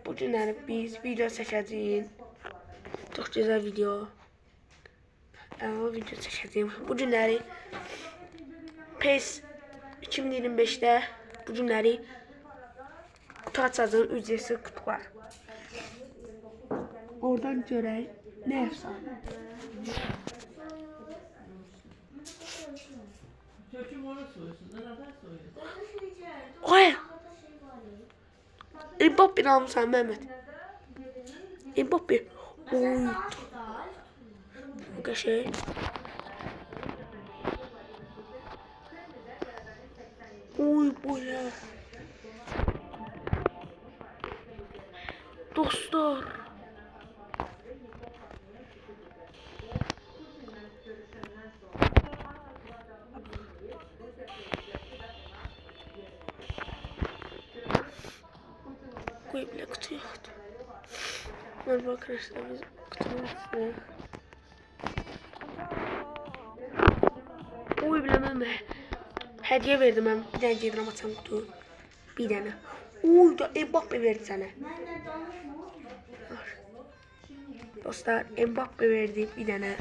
bu günləri biz video çəkəcəyik. Çox gözəl video. Video çəkəcəyim. Bu günləri PES 2025'də bu günləri kutu açacağım, ücretsiz kutular. Oradan görək nə efsane. Oy! Mbappe almışam Mehmet. Mbappe. Oy. Bu şey. Oy bu ya. Dostlar. Koy bile kutuya kutu. Merhaba arkadaşlar, biz kutuyu açtık. Oy bilemem mi? Hediye verdim ben. Bir tane gedirəm açam kutu. Bir tane. Oy da Mbappe verdi sana. Dostlar Mbappe verdi bir tane.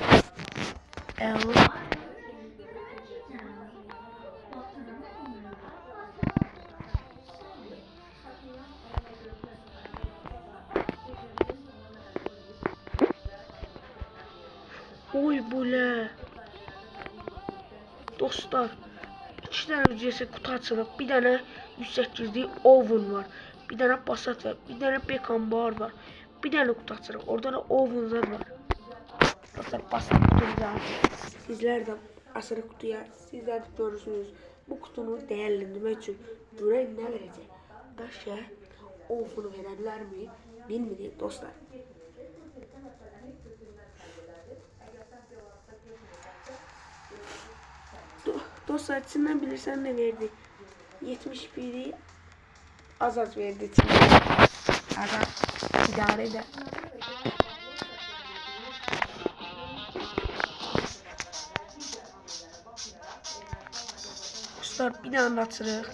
Oy bu ne? Dostlar 2 tane ücretsiz kutu açılıb. Bir tane 108'lik Oven var. Bir tane Passat var. Bir tane Beckenbauer var. Bir tane kutu açılıb. Orada da Oven'lar var. Dostlar Passat kutunuza sizler de asırı kutuya sizler de görürsünüz. Bu kutunu değerlendirmek için buraya ne verecek? Başka Oven'u verirler mi? Bilmiyorum dostlar. Dostlar içinden bilirsen ne verdi? 71'i az verdi içinden. Az idare eder. Dostlar bir daha açırıq.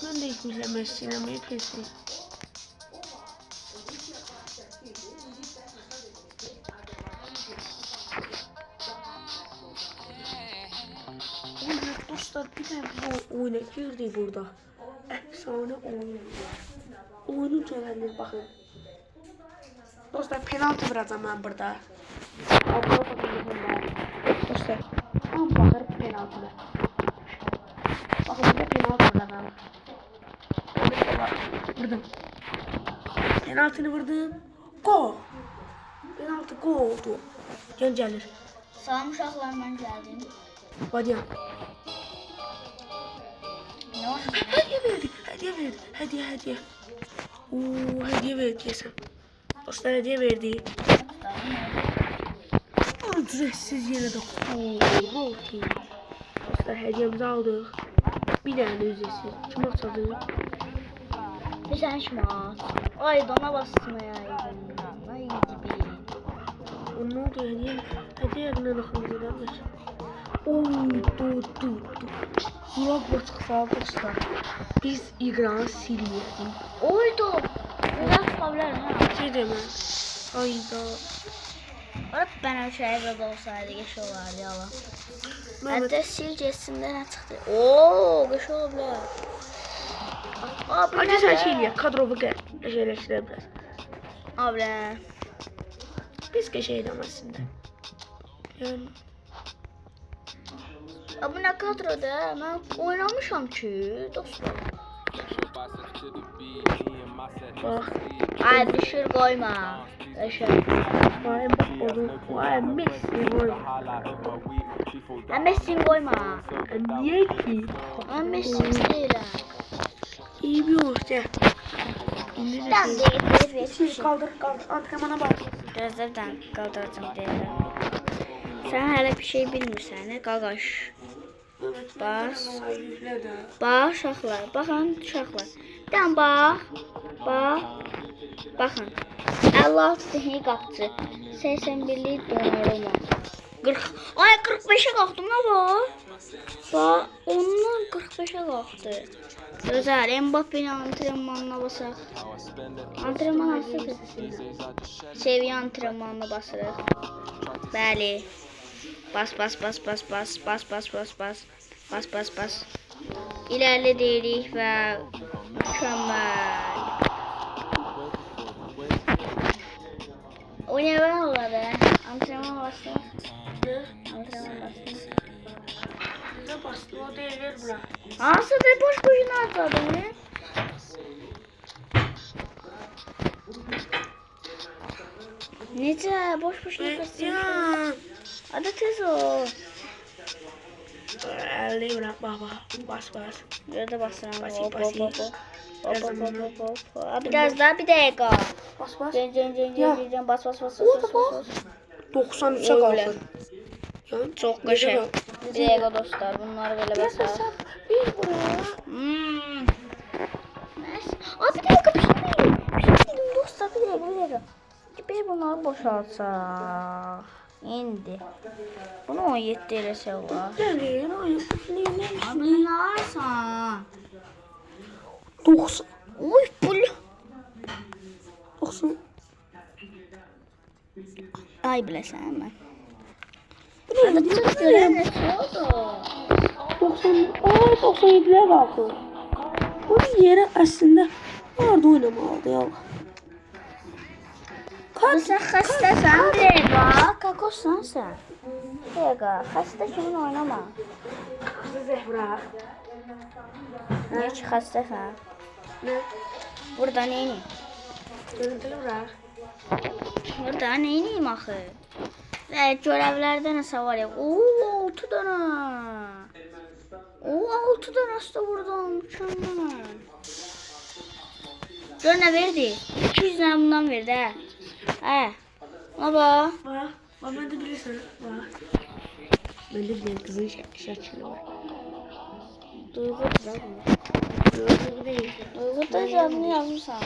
Ben de izleyeceğim sinemayı kesin. Dostlar bir tane bu oyuna girdi burada. Efsane oyun. Oyunu görəlir bakın. Dostlar penaltı vuracağım ben burada. Dostlar tam bakır penaltı. Bakın burada penaltı vuracağım. Vurdum. Penaltını vurdum. Gol. Penaltı gol oldu. Göncelir. Salam uşaqlar, mən gəldim. Badyan. Nə var? Hediye verdi. Hediye. Oo, hediye verdi yesem. Dostlar hediye verdi. Ücretsiz yine de kutu. Dostlar hediyemizi aldık. Bir tane ücretsiz. Kim açadı? Bir sən şmat. Ay dona basmayaydın. Ay gibi. O ne oldu hediye yerine bakımıza gelmiş. Oy dur. Burak çıksa dostlar. Biz İqranı silmeyelim. Oydu. Biraz kablar ha. Şey deme. Ayda. Orada bana şeyler de olsaydı geç olardı yalan. Mehmet. Hatta sil geçsinde ne çıktı? Oo, geç olabilir. Abi Hadi sen şeyle kadrobu gel. Şeyleştirelim biraz. Abi. Biz geçelim aslında. Yani. Abi ne kadroda? Ben oynamışam ki dostlar. Bak. Ay düşür koyma. Düşür. Vay bak oğlum. Vay Messi koyma. Ben Messi'yi koyma. Niye ki? Ben Messi'yi seveyim. İyi bir orta. Ben de Şimdi kaldır antrenmana bak. Gözlerden kaldıracağım deyirəm. Sen hele bir şey bilmirsən, ne qaqaş. Bas. Bax uşaqlar, baxın uşaqlar. Bir dənə bax. Bax. Baxın. 56 texnik qapçı. 81'lik Donnarumma. 40. Ay 45'e qalxdım la bu. Bax, ondan 45'e qalxdı. Gözəl, Mbappé'nin antrenmanına basaq. Antrenman asıdır. Seviye antrenmanına basırıq. Bəli. Bas. İlerle deyirik və mükəmməl. O ne var oladı? Antrenman bastı. Antrenman bastı. Ne bastı o değerler bırak. Nasıl da boş boşuna atladın ya? Necə boş boşuna atladın? Ya. Adı tez ol. Elini bırak baba. Bas. Burada basıram. Basi. Hop. Biraz daha bir dakika. Bas. Dön. Bas. 93'e Öyle. kalkın. Yani Çok kaşık. Bir dakika dostlar. Bunları böyle basar. Bir buraya. Bir dakika bir şey dedim dostlar. Bir dakika. Biz bunları boşaltsak. İndi. Bunu 17 eləsə olar. Nereye? Abi ne varsan? 90. Uy pul. 90. Ay biləsən mən. Hadi çıx görən nə oldu? 97'lere kalkın. Bu yere aslında orada oynamalıdı ya. Sen xəstəsən, bir dəqiqə. Kakossan sən. Bir dəqiqə, xəstə kimin oynama. Zehra. Niyə ki xəstəsən? Ne? Burada neyini? Görüntülü bırak. Burada neyiniyim axı? Və görevlərdə nəsə var ya. 6 dənə. 6 dənə asta buradan. Mükəmməl. Gör nə verdi? 200 dənə bundan verdi hə. Baba. Bak ben de bilirsin. Bak. Ben de biliyorum kızın şarkıları var. Duygu güzel bu. Duygu değil. Duygu da adını yazmışsan.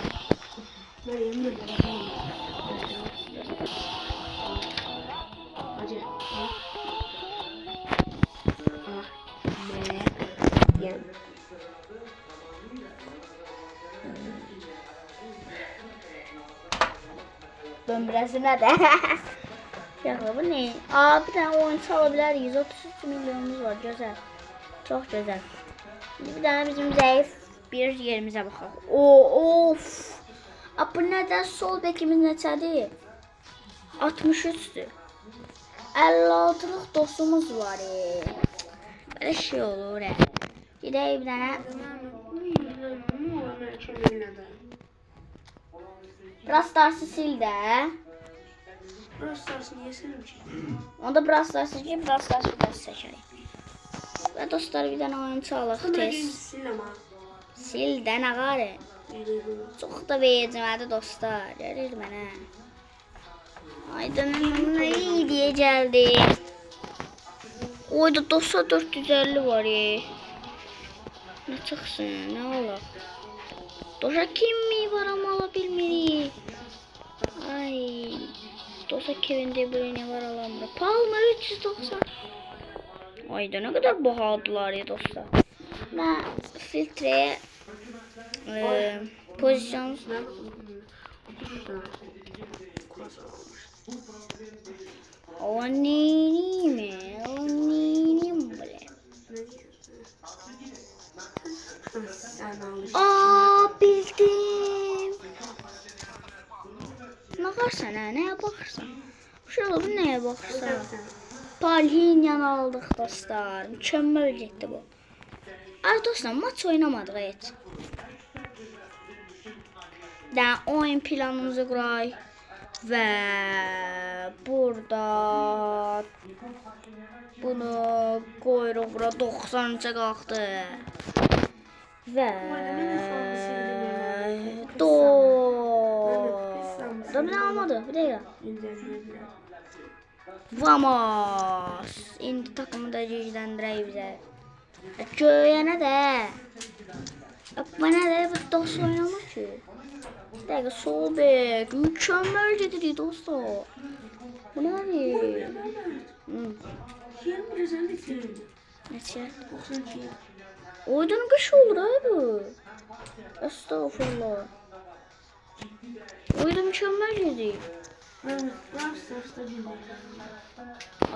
Meryem de. Hacı. Meryem. Bömrəsine de. Yaxşı bu ne? Bir tane oyuncu alabilir. 133 milyonumuz var. Güzel. Çok güzel. Bir tane bizim zayıf bir yerimize bakalım. Of. Bu neden sol bekimiz neçədir? 63'tür. 56'lık dostumuz var. Böyle şey olur. Gidelim bir tane. Brawl Stars'ı sil de. Brawl Stars'ı niye silmişim? Onda Brawl Stars'ı sil, Brawl Stars'ı da seçelim. Ve dostlar bir tane oyun çalaq tez. Sil ama. Sil də nə qarı? Çox da verəcəmədi dostlar. Gəlir mənə. Aydan nə iyi deyə gəldi. Oyda dostlar 450 var. Nə çıxsın, nə olur? Doşa kimi var ama ala bilmirik. Ay. Doşa Kevin De Bruyne var alamda. Palmer 390. Ayda ne kadar bahadılar ya dostlar. Ben filtreye pozisyon o neyini mi? O neyini mi böyle? Bildim. Ne varsa neye bakarsan. Şöyle bu neye bakarsan. Palhinyan aldık dostlar. Mükemmel gitti bu. Ay dostlar maç oynamadık hiç. dənə oyun planımızı quraq və burada bunu qoyuruq bura 90-ca qalxdı və da bir almadı. Bir dəqiqə. Vamos. İndi takımı da gücləndirək bizə. Göyənə də. Bana da bu dost oynamır ki. Bir dəqiqə sol bek. Mükəmməl gedirik dostlar. Bu nədir? Neçə? 92. Oydan qış olur ha bu. Estağfurullah. Oyda mükəmməl gedirik.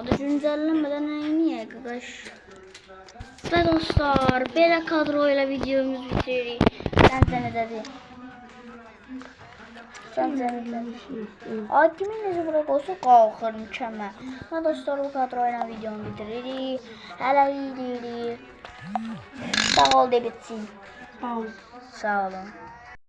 Adı güncəllənmədən nəyini qaqaş. Və dostlar, belə kadro ilə videomuzu bitiririk. Səncə necədir? Səncə necədir? Kimin necə bura qoysa qalxır, mükəmməl. Və dostlar, bu kadro ilə videomu bitiririk. Hələ deyirik. Sağ ol de bitsin. Sağ ol. Sağ olun.